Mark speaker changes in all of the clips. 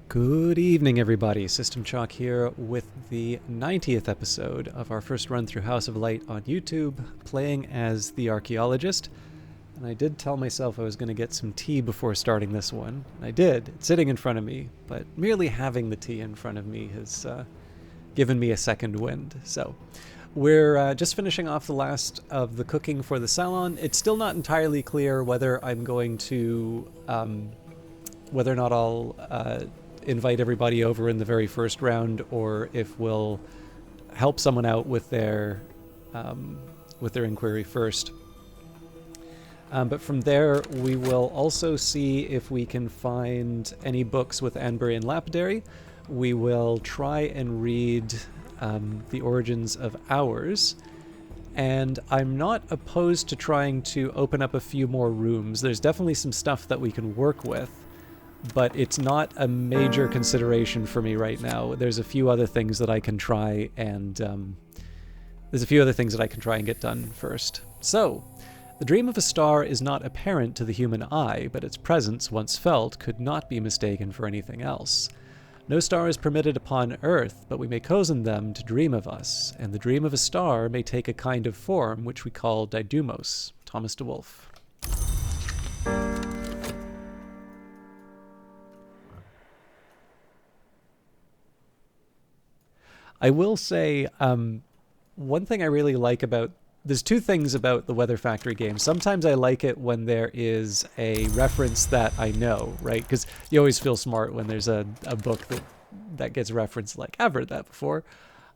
Speaker 1: Good evening, everybody. System Chalk here with the 90th episode of our first run through House of Light on YouTube, playing as the archaeologist. And I did tell myself I was going to get some tea before starting this one. And I did. It's sitting in front of me, but merely having the tea in front of me has given me a second wind. So we're just finishing off the last of the cooking for the salon. It's still not entirely clear whether I'm going to, whether or not I'll invite everybody over in the very first round, or if we'll help someone out with their inquiry first. But from there, we will also see if we can find any books with Anburian Lapidary. We will try and read The Origins of Hours. And I'm not opposed to trying to open up a few more rooms. There's definitely some stuff that we can work with, but it's not a major consideration for me right now. There's a few other things that I can try and get done first. So, the dream of a star is not apparent to the human eye, but its presence, once felt, could not be mistaken for anything else. No star is permitted upon earth, but we may cozen them to dream of us, and the dream of a star may take a kind of form which we call didymos. Thomas de Wolfe. I will say, one thing I really like about... There's two things about the Weather Factory game. Sometimes I like it when there is a reference that I know, right? Because you always feel smart when there's a book that gets referenced, like, I've heard that before.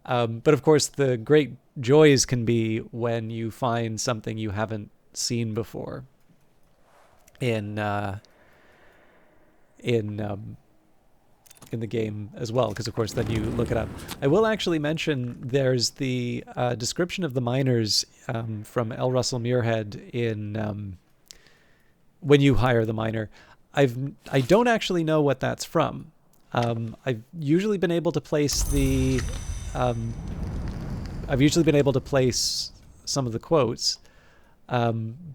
Speaker 1: But of course, the great joys can be when you find something you haven't seen before in the game as well, because of course then you look it up. I will actually mention there's the description of the miners from L. Russell Muirhead in When You Hire the Miner. I don't actually know what that's from. I've usually been able to place some of the quotes.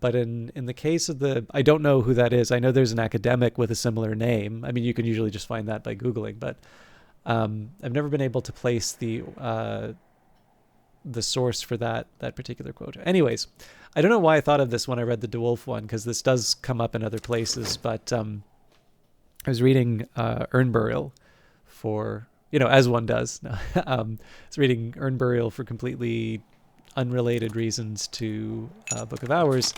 Speaker 1: But in the case of I don't know who that is. I know there's an academic with a similar name. I mean, you can usually just find that by Googling, but I've never been able to place the source for that particular quote. Anyways, I don't know why I thought of this when I read the de Wolfe one, because this does come up in other places, but I was reading Urn Burial for, as one does. I was reading Urn Burial for completely unrelated reasons to Book of Hours,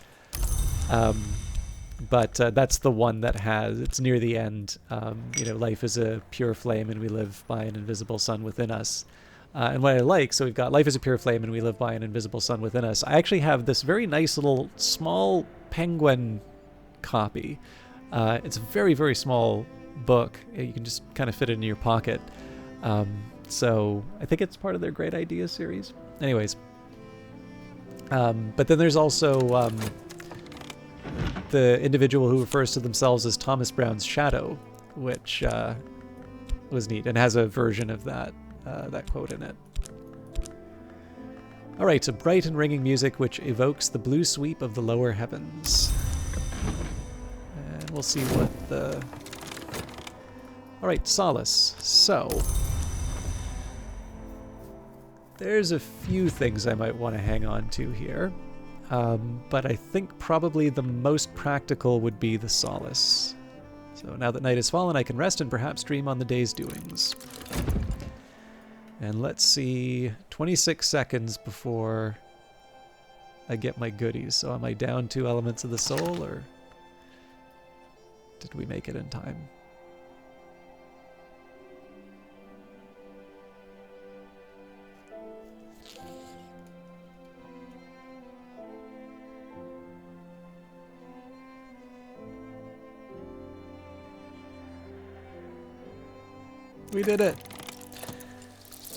Speaker 1: but that's the one that it's near the end. Life is a pure flame and we live by an invisible sun within us. And what I like, so we've got life is a pure flame and we live by an invisible sun within us. I actually have this very nice little small penguin copy. It's a very, very small book. You can just kind of fit it in your pocket. So I think it's part of their Great Ideas series. Anyways. But then there's also the individual who refers to themselves as Thomas Brown's Shadow, which was neat and has a version of that quote in it. All right, so bright and ringing music which evokes the blue sweep of the lower heavens. And we'll see what the... All right, Solace. So... There's a few things I might want to hang on to here, but I think probably the most practical would be the Solace. So now that night has fallen, I can rest and perhaps dream on the day's doings. And let's see, 26 seconds before I get my goodies. So am I down 2 elements of the soul, or did we make it in time? We did it.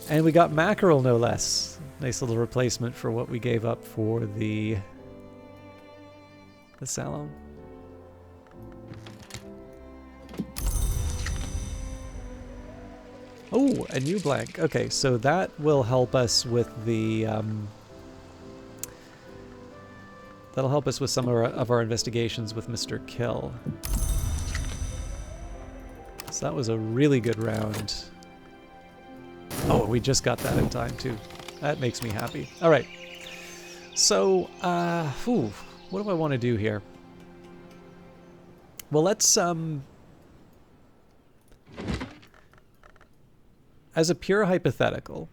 Speaker 1: And we got mackerel, no less. Nice little replacement for what we gave up for the salon. Oh, a new blank. Okay, so that will help us with the that'll help us with some of our investigations with Mr. Kill. So that was a really good round. Oh, we just got that in time too. That makes me happy. All right. So, what do I want to do here? Well, let's, as a pure hypothetical.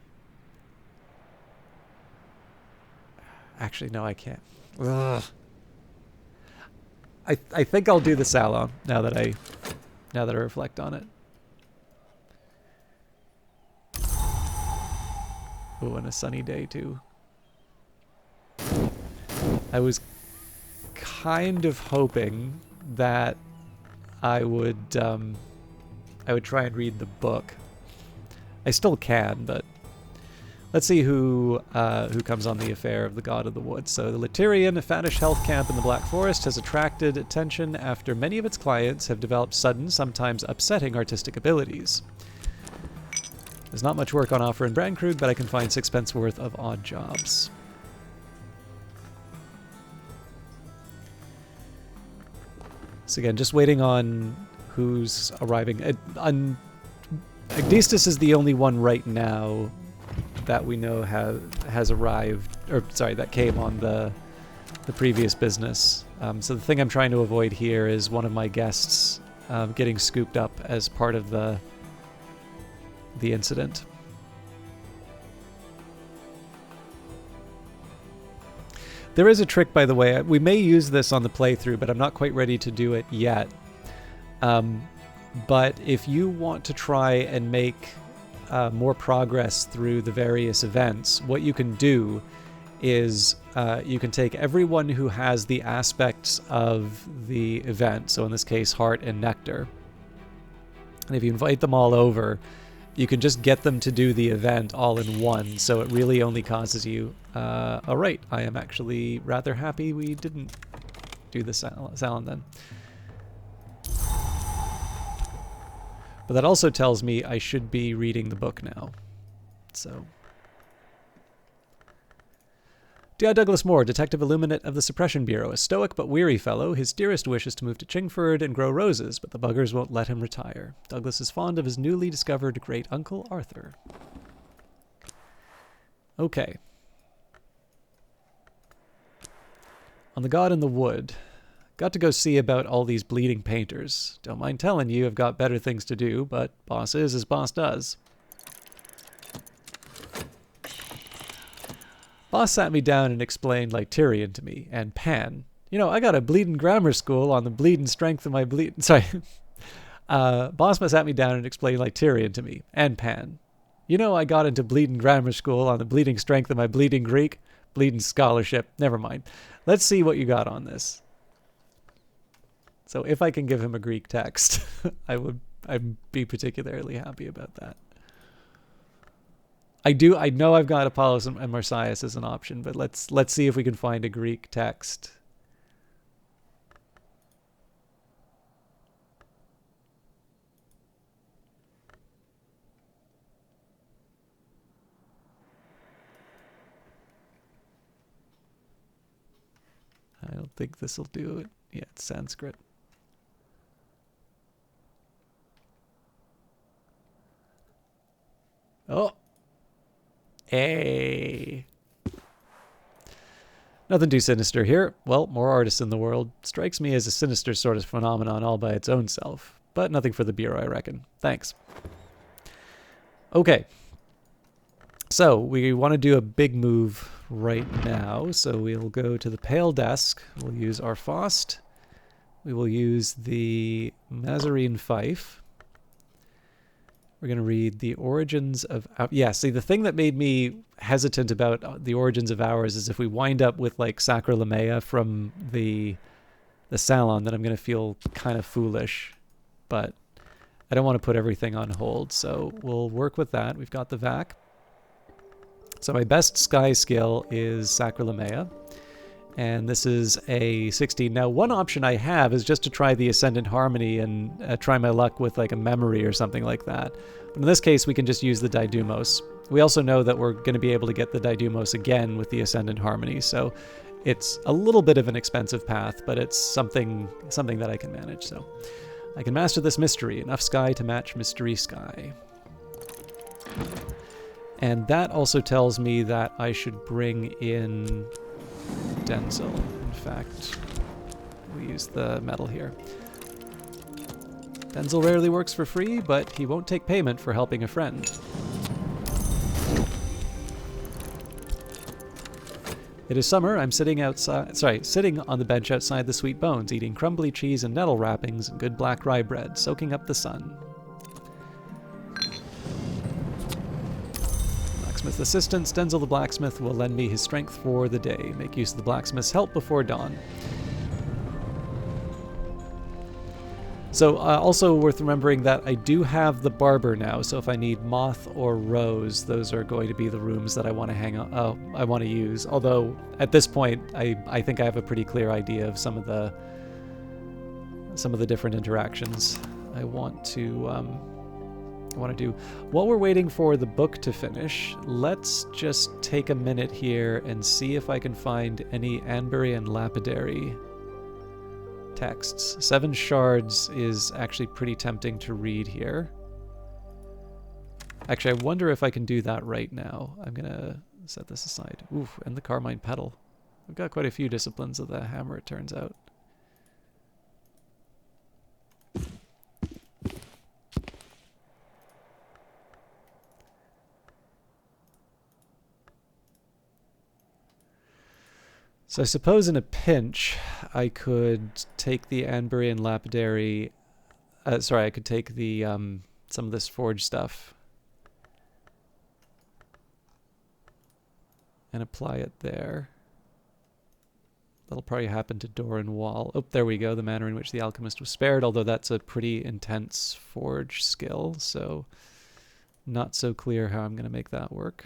Speaker 1: Actually, no, I can't. Ugh. I think I'll do the salon now that I reflect on it. Oh, and a sunny day too. I was kind of hoping that I would try and read the book. I still can, but let's see who comes on the affair of the God of the Woods. So the Latyrian, a faddish health camp in the Black Forest, has attracted attention after many of its clients have developed sudden, sometimes upsetting artistic abilities. There's not much work on offer in Brandkrug, but I can find 6 pence worth of odd jobs. So again, just waiting on who's arriving. Agdistis is the only one right now that we know has arrived, or sorry, that came on the previous business. So the thing I'm trying to avoid here is one of my guests getting scooped up as part of the incident. There is a trick, by the way. We may use this on the playthrough, but I'm not quite ready to do it yet. But if you want to try and make more progress through the various events, what you can do is you can take everyone who has the aspects of the event, so in this case heart and nectar, and if you invite them all over, you can just get them to do the event all in one, so it really only causes you all right, I am actually rather happy we didn't do the salon then. But that also tells me I should be reading the book now. So. D.I. Douglas Moore, Detective Illuminate of the Suppression Bureau, a stoic but weary fellow. His dearest wish is to move to Chingford and grow roses, but the buggers won't let him retire. Douglas is fond of his newly discovered great-uncle Arthur. Okay. On the God in the Wood. Got to go see about all these bleeding painters. Don't mind telling you, I've got better things to do, but boss is as boss does. Boss sat me down and explained like Tyrion to me, and Pan. You know, I got a bleeding grammar school on the bleeding strength of my bleeding... Sorry. Boss sat me down and explained like Tyrion to me, and Pan. You know, I got into bleeding grammar school on the bleeding strength of my bleeding Greek. Bleeding scholarship. Never mind. Let's see what you got on this. So if I can give him a Greek text, I'd be particularly happy about that. I know I've got Apollos and Marsyas as an option, but let's see if we can find a Greek text. I don't think this will do it. Yeah, it's Sanskrit. Oh. Hey. Nothing too sinister here. Well, more artists in the world. Strikes me as a sinister sort of phenomenon all by its own self. But nothing for the Bureau, I reckon. Thanks. Okay. So, we want to do a big move right now. So we'll go to the Pale Desk. We'll use our Faust. We will use the Mazarine Fife. We're going to read the Origins of... Yeah, see, the thing that made me hesitant about the Origins of Hours is if we wind up with, like, Sacralamea from the Salon, then I'm going to feel kind of foolish. But I don't want to put everything on hold, so we'll work with that. We've got the VAC. So my best Sky skill is Sacralamea. And this is a 16. Now, one option I have is just to try the Ascendant Harmony and try my luck with like a memory or something like that. But in this case, we can just use the Didymos. We also know that we're going to be able to get the Didymos again with the Ascendant Harmony, so it's a little bit of an expensive path, but it's something that I can manage. So I can master this mystery. Enough sky to match mystery sky. And that also tells me that I should bring in Denzel. In fact, we use the metal here. Denzel rarely works for free, but he won't take payment for helping a friend. It is summer. I'm sitting on the bench outside the Sweet Bones, eating crumbly cheese and nettle wrappings and good black rye bread, soaking up the sun. Blacksmith assistants. Denzel the blacksmith will lend me his strength for the day. Make use of the blacksmith's help before dawn. So also worth remembering that I do have the barber now, so if I need Moth or Rose, those are going to be the rooms that I want to I want to use. Although at this point, I think I have a pretty clear idea of some of the different interactions I want to do. While we're waiting for the book to finish, let's just take a minute here and see if I can find any Anbury and Lapidary texts. 7 shards is actually pretty tempting to read here. Actually, I wonder if I can do that right now. I'm gonna set this aside. Oof, and the Carmine Petal. We've got quite a few disciplines of the hammer, it turns out. So I suppose in a pinch, I could take the Anbury and Lapidary... I could take the some of this forge stuff and apply it there. That'll probably happen to door and wall. Oh, there we go, the manner in which the alchemist was spared, although that's a pretty intense forge skill, so not so clear how I'm going to make that work.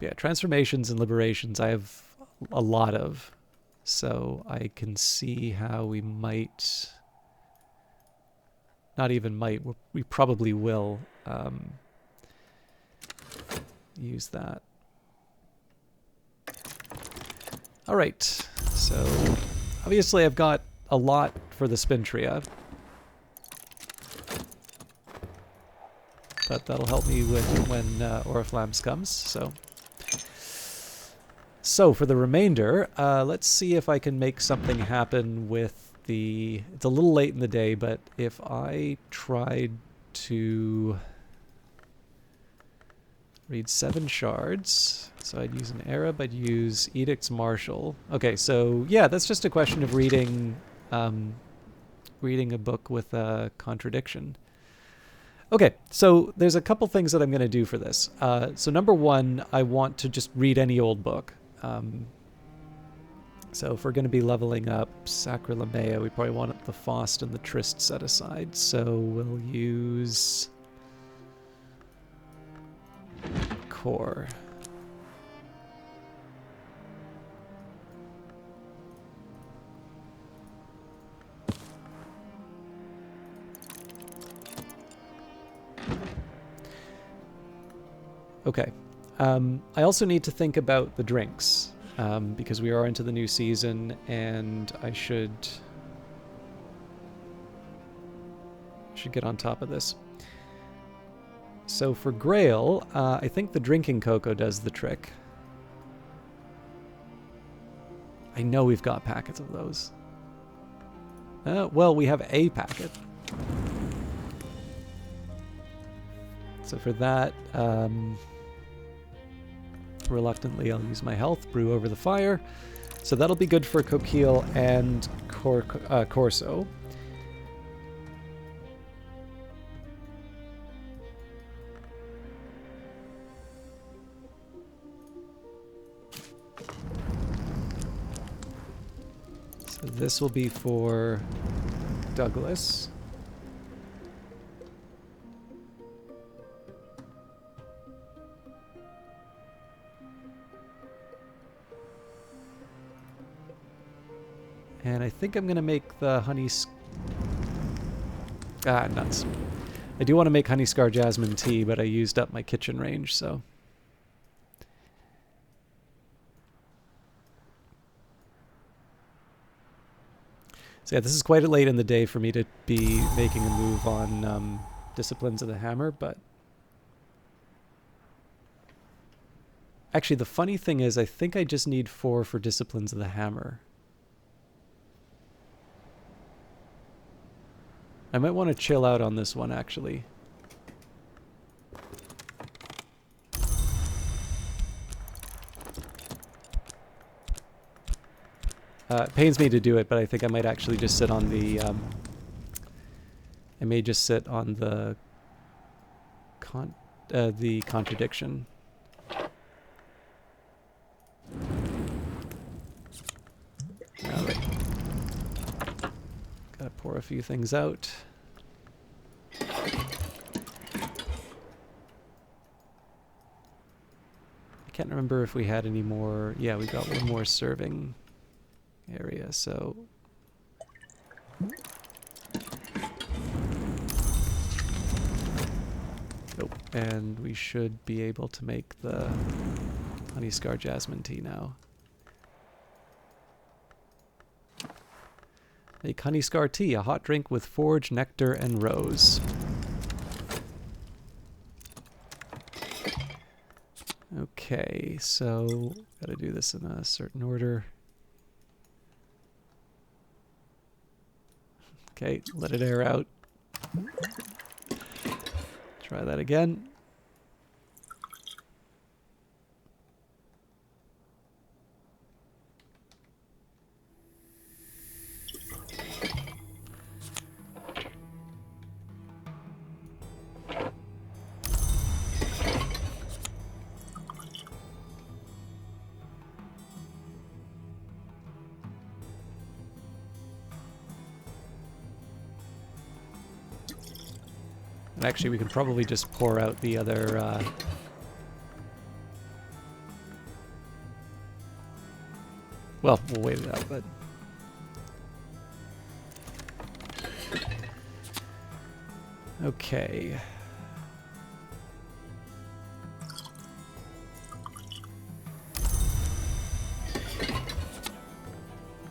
Speaker 1: Yeah, transformations and liberations I have a lot of, so I can see how we might, not even might, we probably will use that. All right, so obviously I've got a lot for the Spintria, but that'll help me with when Oriflammes comes, so... So for the remainder, let's see if I can make something happen with the... It's a little late in the day, but if I tried to read 7 shards, so I'd use an Arab, I'd use Edict's Martial. Okay, so yeah, that's just a question of reading a book with a contradiction. Okay, so there's a couple things that I'm going to do for this. So number one, I want to just read any old book. So if we're going to be leveling up Sacralamea, we probably want the Faust and the Tryst set aside. So we'll use Core. Okay. I also need to think about the drinks, because we are into the new season, and I should get on top of this. So for Grail, I think the drinking cocoa does the trick. I know we've got packets of those. Well, we have a packet. So for that, reluctantly I'll use my health, brew over the fire. So that'll be good for Coquille and Corso. So this will be for Douglas. And I think I'm going to make the honey... nuts. I do want to make honey scar jasmine tea, but I used up my kitchen range, so... So yeah, this is quite late in the day for me to be making a move on Disciplines of the Hammer, but... Actually, the funny thing is, I think I just need 4 for Disciplines of the Hammer. I might want to chill out on this one, actually. It pains me to do it, but I think I might actually just sit on the... I may just sit on the contradiction. Alright. Gotta pour a few things out. I can't remember if we had any more... Yeah, we got one more serving area, so... Nope. And we should be able to make the honey scar jasmine tea now. Make honey scar tea, a hot drink with forge, nectar, and rose. Okay, so gotta do this in a certain order. Okay, let it air out. Try that again. And actually, we can probably just pour out the other... Well, we'll wait it out, but... Okay.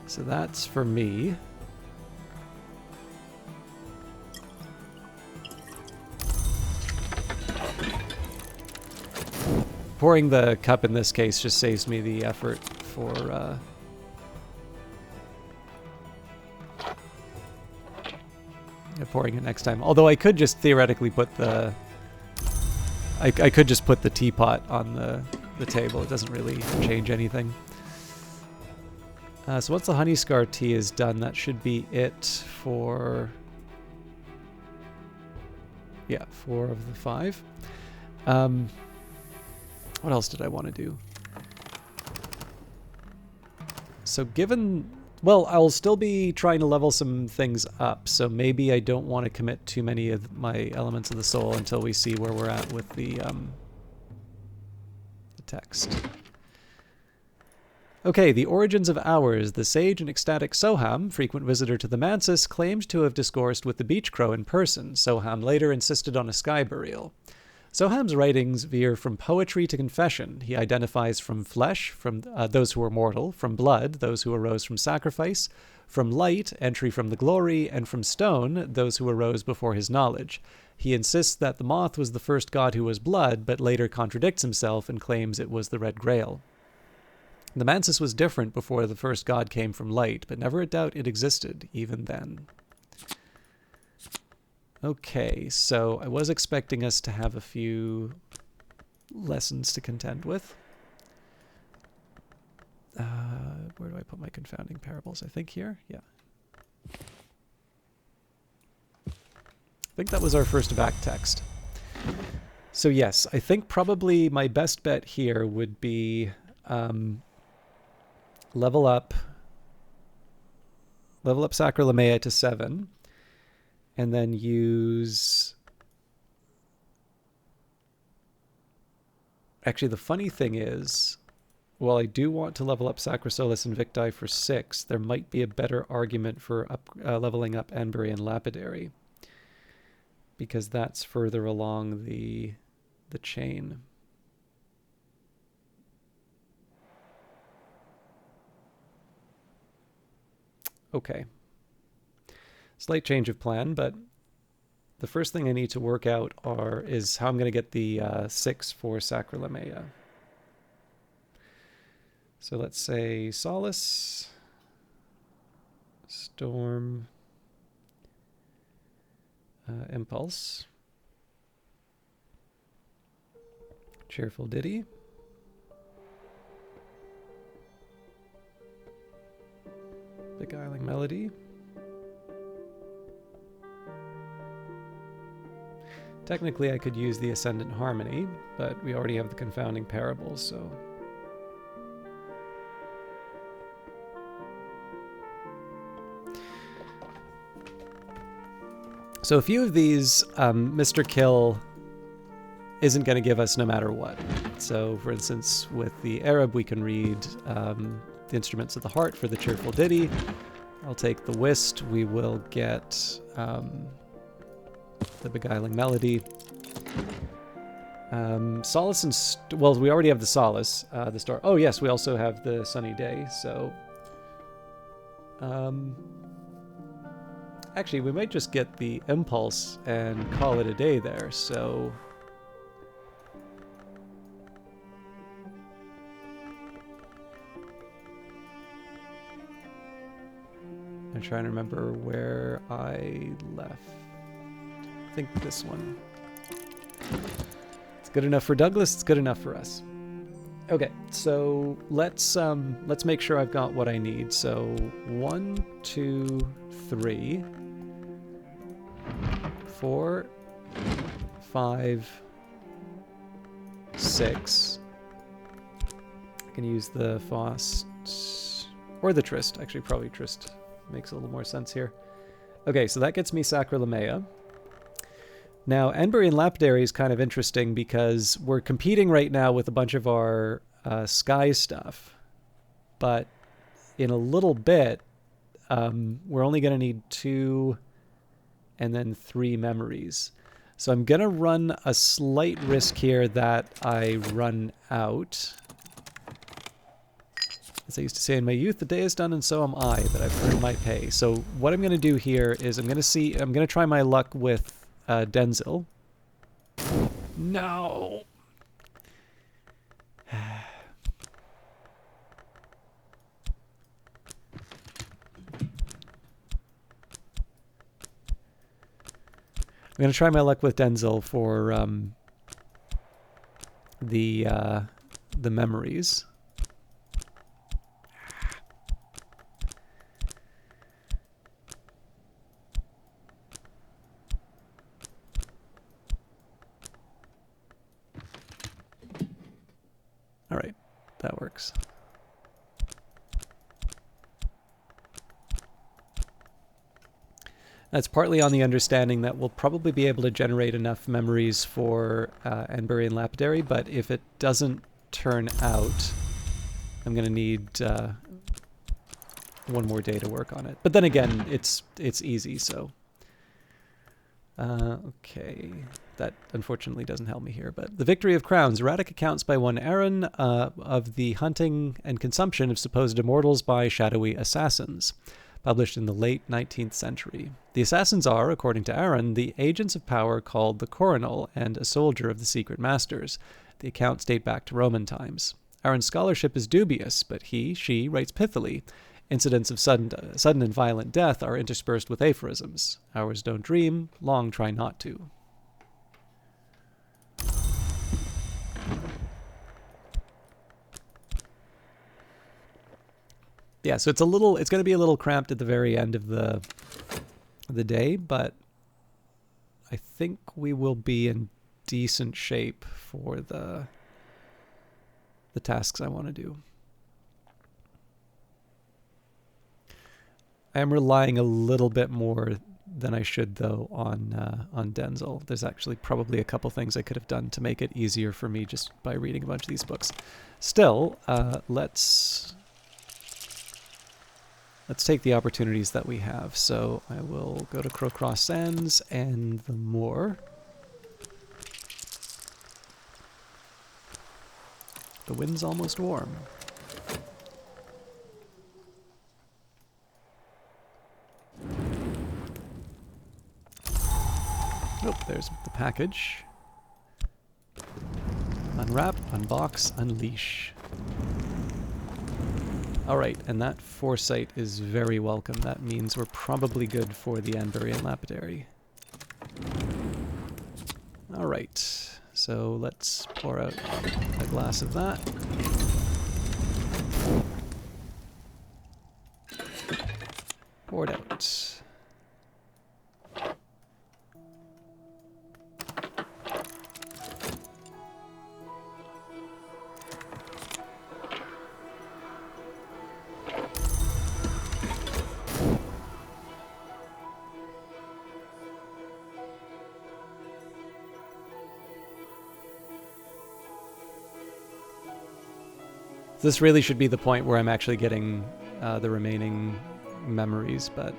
Speaker 1: So that's for me. Pouring the cup in this case just saves me the effort for pouring it next time. Although I could just theoretically put the... I could just put the teapot on the table. It doesn't really change anything. So once the honey scar tea is done, that should be it for... Yeah, 4 of the 5. What else did I want to do? So given... Well, I'll still be trying to level some things up, so maybe I don't want to commit too many of my elements of the soul until we see where we're at with the text. Okay, the origins of hours. The sage and ecstatic Soham, frequent visitor to the Mansis, claimed to have discoursed with the beach crow in person. Soham later insisted on a sky burial. Soham's writings veer from poetry to confession. He identifies from flesh, from those who were mortal, from blood, those who arose from sacrifice, from light, entry from the glory, and from stone, those who arose before his knowledge. He insists that the moth was the first god who was blood, but later contradicts himself and claims it was the Red Grail. The Mansis was different before the first god came from light, but never a doubt it existed, even then. Okay, so I was expecting us to have a few lessons to contend with. Where do I put my confounding parables? I think here? Yeah. I think that was our first back text. So yes, I think probably my best bet here would be level up Sacralamea to 7. And then use... Actually, the funny thing is, while I do want to level up Sacrosolus and Victi for 6, there might be a better argument for leveling up Enbury and Lapidary, because that's further along the chain. Okay. Slight change of plan, but the first thing I need to work out is how I'm going to get the 6 for Sacralamea. So let's say Solace, Storm, Impulse, Cheerful Ditty, Beguiling Melody. Technically, I could use the Ascendant Harmony, but we already have the Confounding Parables, so... So a few of these, Mr. Kill isn't going to give us no matter what. So, for instance, with the Arab, we can read the Instruments of the Heart for the Cheerful Ditty. I'll take the Whist. We will get the Beguiling Melody. Solace and... well, we already have the Solace. The Star... oh, yes, we also have the Sunny Day, so... actually, we might just get the Impulse and call it a day there, so... I'm trying to remember where I left. I think this one. It's good enough for Douglas, it's good enough for us. Okay, so let's make sure I've got what I need. So 1, 2, 3, 4, 5, 6. I can use the Faust or the Trist. Actually, probably Trist makes a little more sense here. Okay, so that gets me Sacralamea. Now, Enbury and Lapidary is kind of interesting because we're competing right now with a bunch of our Sky stuff. But in a little bit, we're only going to need 2 and then 3 memories. So I'm going to run a slight risk here that I run out. As I used to say in my youth, the day is done and so am I, but I've earned my pay. So what I'm going to do here is I'm going to try my luck with Denzil. No! I'm going to try my luck with Denzil for the memories. All right, that works. That's partly on the understanding that we'll probably be able to generate enough memories for Enbury and Lapidary, but if it doesn't turn out, I'm going to need one more day to work on it. But then again, it's easy, so... okay, that unfortunately doesn't help me here, but the Victory of Crowns, erratic accounts by one Aaron of the hunting and consumption of supposed immortals by shadowy assassins, published in the late 19th century. The assassins are, according to Aaron, the agents of power called the Coronal and a soldier of the secret masters. The accounts date back to Roman times. Aaron's scholarship is dubious, but she writes pithily. Incidents of sudden and violent death are interspersed with aphorisms. Ours don't dream, long try not to. Yeah, so it's going to be a little cramped at the very end of the day, but I think we will be in decent shape for the tasks I want to do. I am relying a little bit more than I should, though, on Denzil. There's actually probably a couple things I could have done to make it easier for me just by reading a bunch of these books. Still, let's take the opportunities that we have. So I will go to Crowcross Sands and the moor. The wind's almost warm. Oh, there's the package. Unwrap, unbox, unleash. Alright, and that foresight is very welcome. That means we're probably good for the Anburian Lapidary. Alright, so let's pour out a glass of that. Poured out. This really should be the point where I'm actually getting the remaining memories, but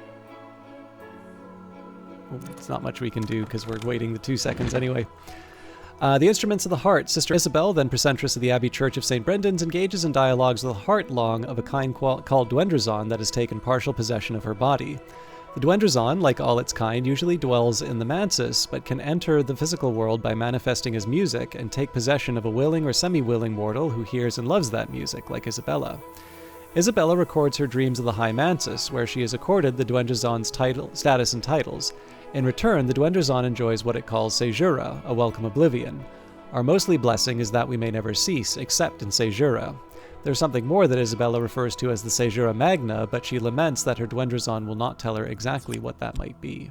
Speaker 1: it's not much we can do because we're waiting the 2 seconds anyway. The Instruments of the Heart. Sister Isabel, then precentress of the Abbey Church of St. Brendan's, engages in dialogues with a heart-long of a kind called Dwendrazon that has taken partial possession of her body. The Dwendrazon, like all its kind, usually dwells in the mansis, but can enter the physical world by manifesting as music and take possession of a willing or semi-willing mortal who hears and loves that music, like Isabella. Isabella records her dreams of the High Mansis, where she is accorded the Dwendrazon's status and titles. In return, the Dwendrazon enjoys what it calls Sejura, a welcome oblivion. Our mostly blessing is that we may never cease, except in Sejura. There's something more that Isabella refers to as the Sejura Magna, but she laments that her Dwendrazon will not tell her exactly what that might be.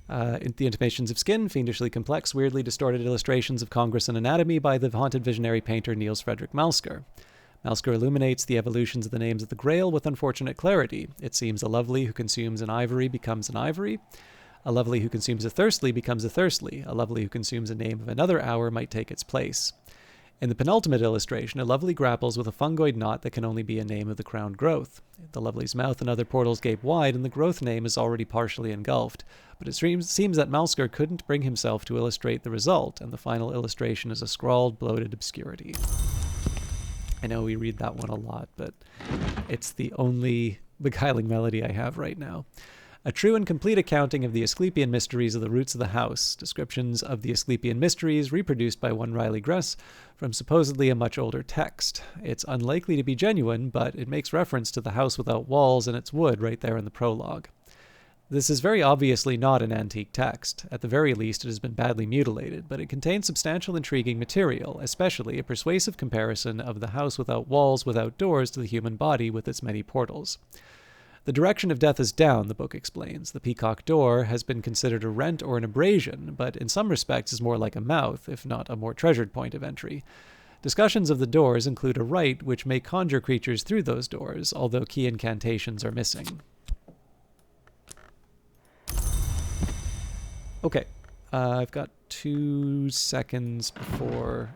Speaker 1: The Intimations of Skin, fiendishly complex, weirdly distorted illustrations of Congress and anatomy by the haunted visionary painter Niels Frederick Malsker. Malsker illuminates the evolutions of the names of the Grail with unfortunate clarity. It seems a lovely who consumes an ivory becomes an ivory. A lovely who consumes a thirstly becomes a thirstly. A lovely who consumes a name of another hour might take its place. In the penultimate illustration, a lovely grapples with a fungoid knot that can only be a name of the crowned growth. The lovely's mouth and other portals gape wide, and the growth name is already partially engulfed. But it seems that Malsker couldn't bring himself to illustrate the result, and the final illustration is a scrawled, bloated obscurity. I know we read that one a lot, but it's the only beguiling melody I have right now. A true and complete accounting of the Asclepian mysteries of the roots of the house. Descriptions of the Asclepian mysteries reproduced by one Riley Gress from supposedly a much older text. It's unlikely to be genuine, but it makes reference to the house without walls and its wood right there in the prologue. This is very obviously not an antique text. At the very least, it has been badly mutilated, but it contains substantial intriguing material, especially a persuasive comparison of the house without walls, without doors, to the human body with its many portals. The direction of death is down, the book explains. The peacock door has been considered a rent or an abrasion, but in some respects is more like a mouth, if not a more treasured point of entry. Discussions of the doors include a rite which may conjure creatures through those doors, although key incantations are missing. Okay, I've got 2 seconds before...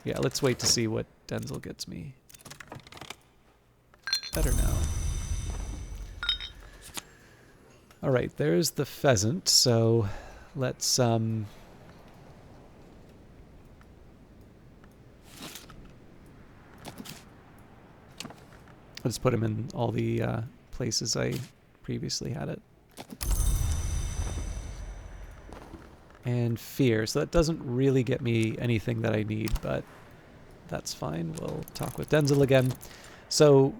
Speaker 1: Yeah, let's wait to see what Denzel gets me. Better now. Alright, there's the pheasant, so let's put him in all the places I previously had it. And fear, so that doesn't really get me anything that I need, but that's fine. We'll talk with Denzel again. So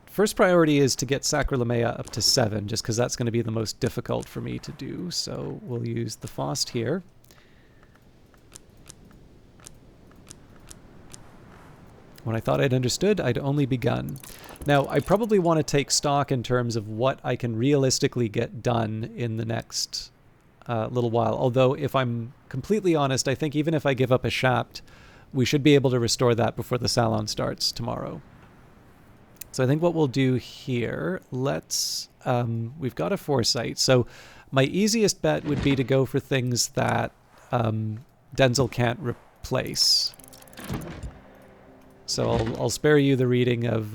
Speaker 1: first priority is to get Sacralamea up to 7, just because that's going to be the most difficult for me to do. So we'll use the Faust here. When I thought I'd understood, I'd only begun. Now, I probably want to take stock in terms of what I can realistically get done in the next little while. Although, if I'm completely honest, I think even if I give up a shaft, we should be able to restore that before the salon starts tomorrow. So I think what we'll do here, we've got a foresight. So my easiest bet would be to go for things that Denzel can't replace. So I'll spare you the reading of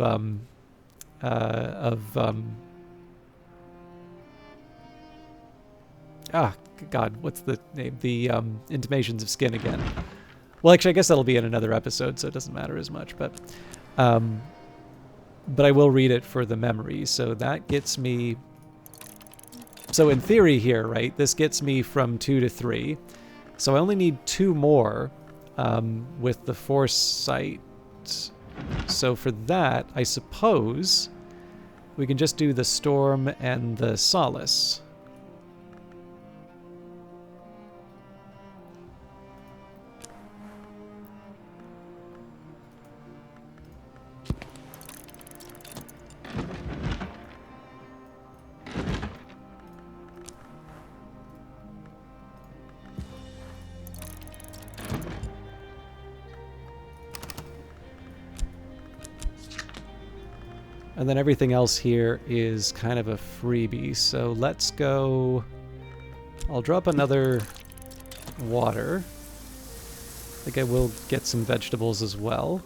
Speaker 1: God, what's the name? The Intimations of Skin again. Well, actually, I guess that'll be in another episode, so it doesn't matter as much. But but I will read it for the memory. So that gets me... So in theory here, right, this gets me from 2 to 3. So I only need 2 more with the foresight. So for that, I suppose we can just do the storm and the solace. And then everything else here is kind of a freebie. So let's go... I'll drop another water. I think I will get some vegetables as well.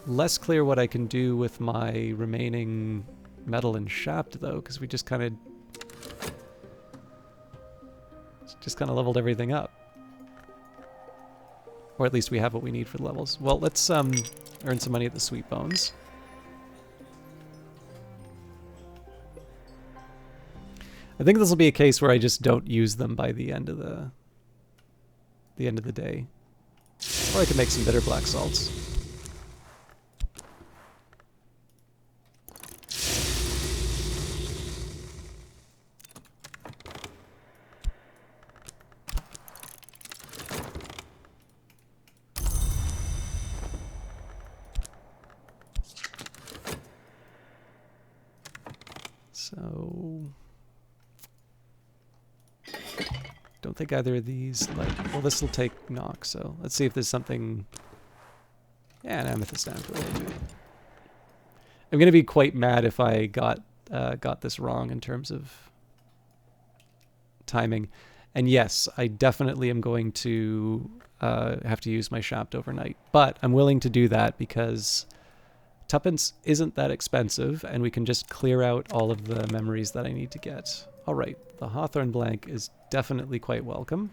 Speaker 1: Less clear what I can do with my remaining metal and shaft, though, because we just kind of leveled everything up. Or at least we have what we need for the levels. Well, let's earn some money at the Sweet Bones. I think this will be a case where I just don't use them by the end of the day. Or I can make some bitter black salts. So, don't think either of these, like, well, this will take knock, so let's see if there's something, yeah, an amethyst ampule. I'm going to be quite mad if I got this wrong in terms of timing. And yes, I definitely am going to have to use my shaft overnight, but I'm willing to do that because tuppence isn't that expensive, and we can just clear out all of the memories that I need to get. All right, the Hawthorn blank is definitely quite welcome.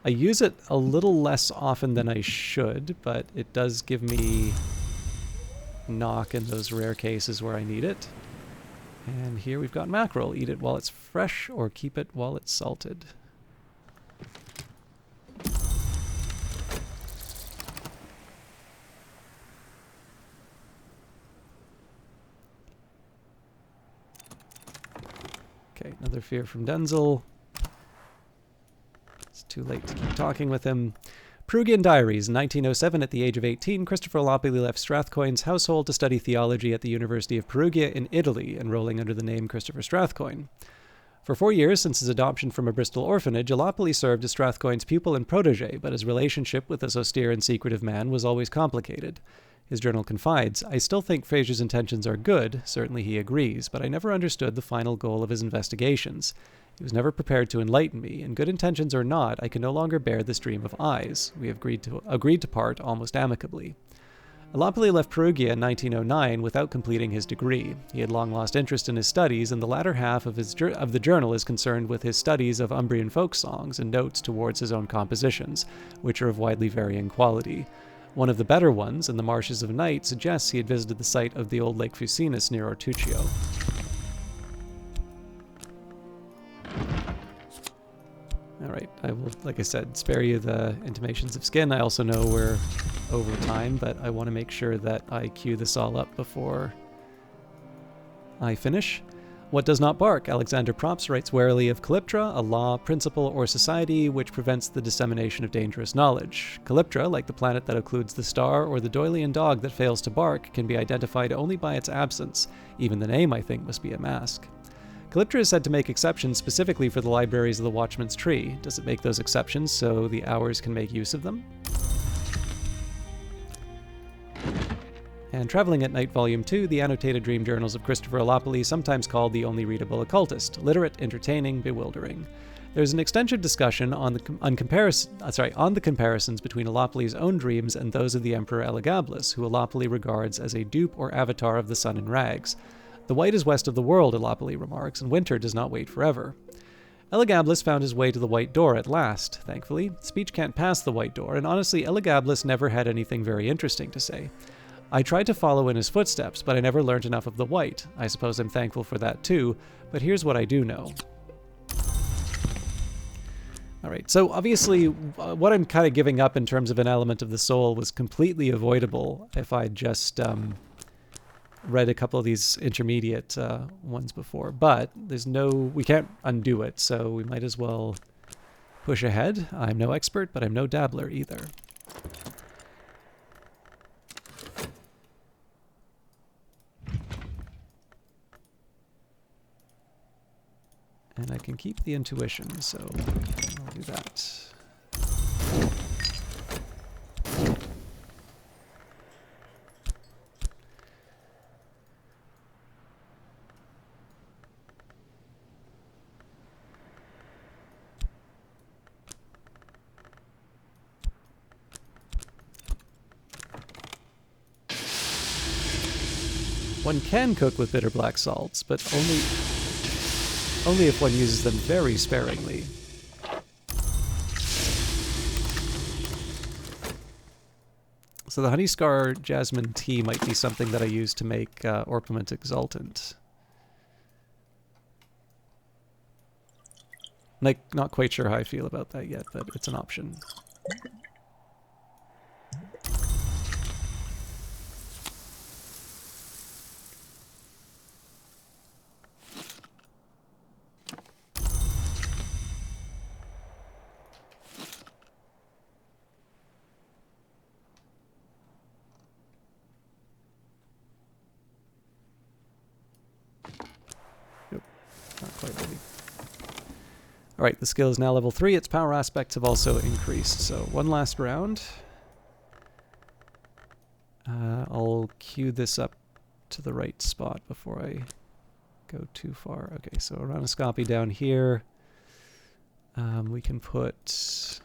Speaker 1: I use it a little less often than I should, but it does give me knock in those rare cases where I need it. And here we've got mackerel. Eat it while it's fresh or keep it while it's salted. Okay, another fear from Denzel. It's too late to keep talking with him. Perugian Diaries, 1907, at the age of 18, Christopher Loppley left Strathcoyne's household to study theology at the University of Perugia in Italy, enrolling under the name Christopher Strathcoyne. For 4 years since his adoption from a Bristol orphanage, Loppley served as Strathcoyne's pupil and protege, but his relationship with this austere and secretive man was always complicated. His journal confides, "I still think Fraser's intentions are good, certainly he agrees, but I never understood the final goal of his investigations. He was never prepared to enlighten me, and good intentions or not, I can no longer bear this dream of eyes. We have agreed to part almost amicably." Loppley left Perugia in 1909 without completing his degree. He had long lost interest in his studies, and the latter half of the journal is concerned with his studies of Umbrian folk songs and notes towards his own compositions, which are of widely varying quality. One of the better ones, In the Marshes of Night, suggests he had visited the site of the old Lake Fucinus near Ortuccio. Alright, I will, like I said, spare you the intimations of skin. I also know we're over time, but I want to make sure that I cue this all up before I finish. What does not bark? Alexander Props writes warily of Calyptra, a law, principle, or society which prevents the dissemination of dangerous knowledge. Calyptra, like the planet that occludes the star, or the Doylean dog that fails to bark, can be identified only by its absence. Even the name, I think, must be a mask. Calyptra is said to make exceptions specifically for the libraries of the Watchman's Tree. Does it make those exceptions so the Hours can make use of them? And Traveling at Night Volume 2, the annotated dream journals of Christopher Loppley, sometimes called the only readable occultist. Literate, entertaining, bewildering. There's an extensive discussion on the comparisons between Loppley's own dreams and those of the Emperor Elagabalus, who Loppley regards as a dupe or avatar of the sun in rags. The white is west of the world, Loppley remarks, and winter does not wait forever. Elagabalus found his way to the White Door at last, thankfully. Speech can't pass the White Door, and honestly, Elagabalus never had anything very interesting to say. I tried to follow in his footsteps, but I never learned enough of the White. I suppose I'm thankful for that too, but here's what I do know. Alright, so obviously what I'm kind of giving up in terms of an element of the soul was completely avoidable if I just read a couple of these intermediate ones before. But we can't undo it, so we might as well push ahead. I'm no expert, but I'm no dabbler either. And I can keep the intuition, so I'll do that. One can cook with bitter black salts, but only if one uses them very sparingly. So the honey scar jasmine tea might be something that I use to make orpiment exultant. Like, not quite sure how I feel about that yet, but it's an option. Alright, the skill is now level 3. Its power aspects have also increased. So one last round. I'll queue this up to the right spot before I go too far. Okay, so Aronoscopy down here. We can put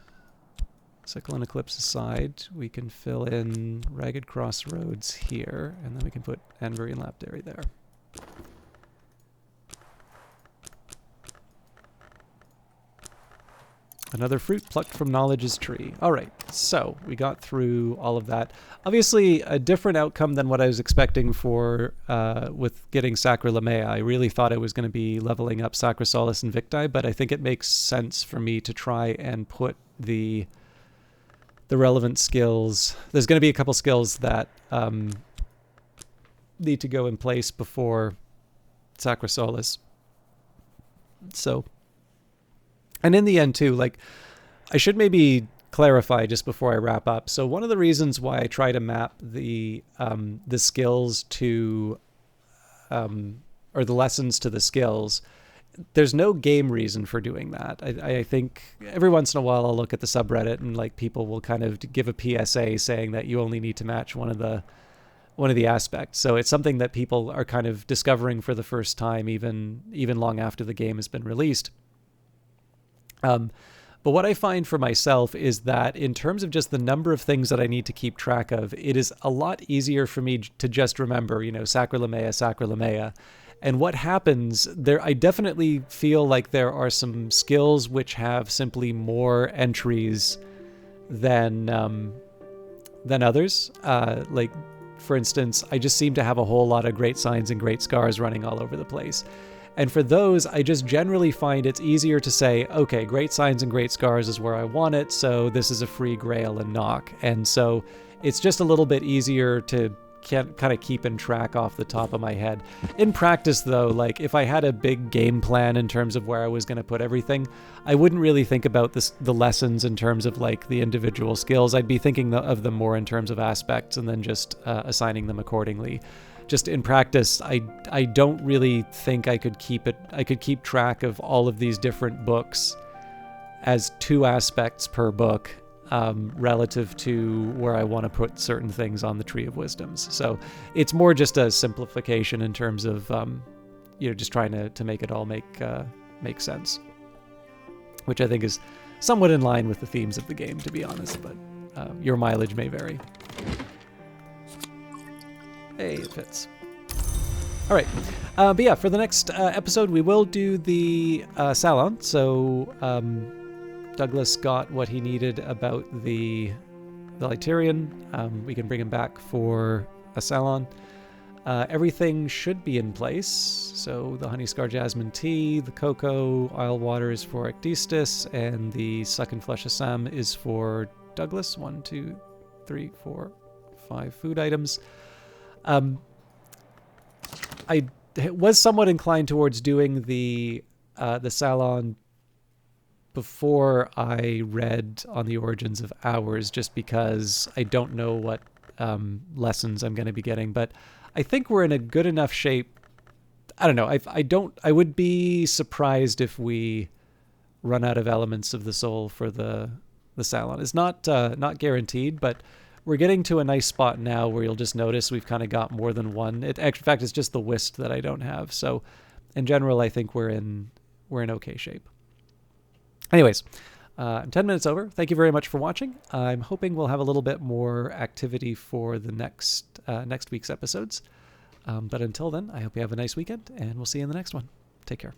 Speaker 1: Cyclone Eclipse aside. We can fill in Ragged Crossroads here, and then we can put Anverian Lapidary there. Another fruit plucked from Knowledge's tree. Alright, so we got through all of that. Obviously, a different outcome than what I was expecting for with getting Sacra Lamea. I really thought I was going to be leveling up Sacra Solis and Victi, but I think it makes sense for me to try and put the relevant skills. There's going to be a couple skills that need to go in place before Sacra Solis. So... And in the end, too, like, I should maybe clarify just before I wrap up. So one of the reasons why I try to map the skills to, or the lessons to the skills, there's no game reason for doing that. I think every once in a while I'll look at the subreddit and, like, people will kind of give a PSA saying that you only need to match one of the aspects. So it's something that people are kind of discovering for the first time, even long after the game has been released. But what I find for myself is that in terms of just the number of things that I need to keep track of, it is a lot easier for me to just remember, you know, Sacra Lamea, Sacra Lamea. And what happens there, I definitely feel like there are some skills which have simply more entries than others. Like, for instance, I just seem to have a whole lot of great signs and great scars running all over the place. And for those, I just generally find it's easier to say, okay, great signs and great scars is where I want it, so this is a free grail and knock. And so it's just a little bit easier to kind of keep in track off the top of my head. In practice, though, like, if I had a big game plan in terms of where I was going to put everything, I wouldn't really think about the lessons in terms of, like, the individual skills. I'd be thinking of them more in terms of aspects and then just assigning them accordingly. Just in practice, I don't really think I could keep track of all of these different books as 2 aspects per book relative to where I want to put certain things on the Tree of Wisdoms. So it's more just a simplification in terms of just trying to make it all make sense, which I think is somewhat in line with the themes of the game, to be honest, but your mileage may vary. Hey, it fits. All right. But yeah, for the next episode, we will do the salon. So Douglas got what he needed about the Lytirian. We can bring him back for a salon. Everything should be in place. So the honey scar jasmine tea, the cocoa, isle water is for Ecdistis, and the suck and flesh Assam is for Douglas. 1, 2, 3, 4, 5 food items. I was somewhat inclined towards doing the salon before I read on the origins of hours, just because I don't know what lessons I'm going to be getting. But I think we're in a good enough shape. I don't know. I would be surprised if we run out of elements of the soul for the salon. It's not guaranteed, but we're getting to a nice spot now where you'll just notice we've kind of got more than one. In fact, it's just the whist that I don't have. So in general, I think we're in okay shape. Anyways, I'm 10 minutes over. Thank you very much for watching. I'm hoping we'll have a little bit more activity for the next week's episodes. But until then, I hope you have a nice weekend, and we'll see you in the next one. Take care.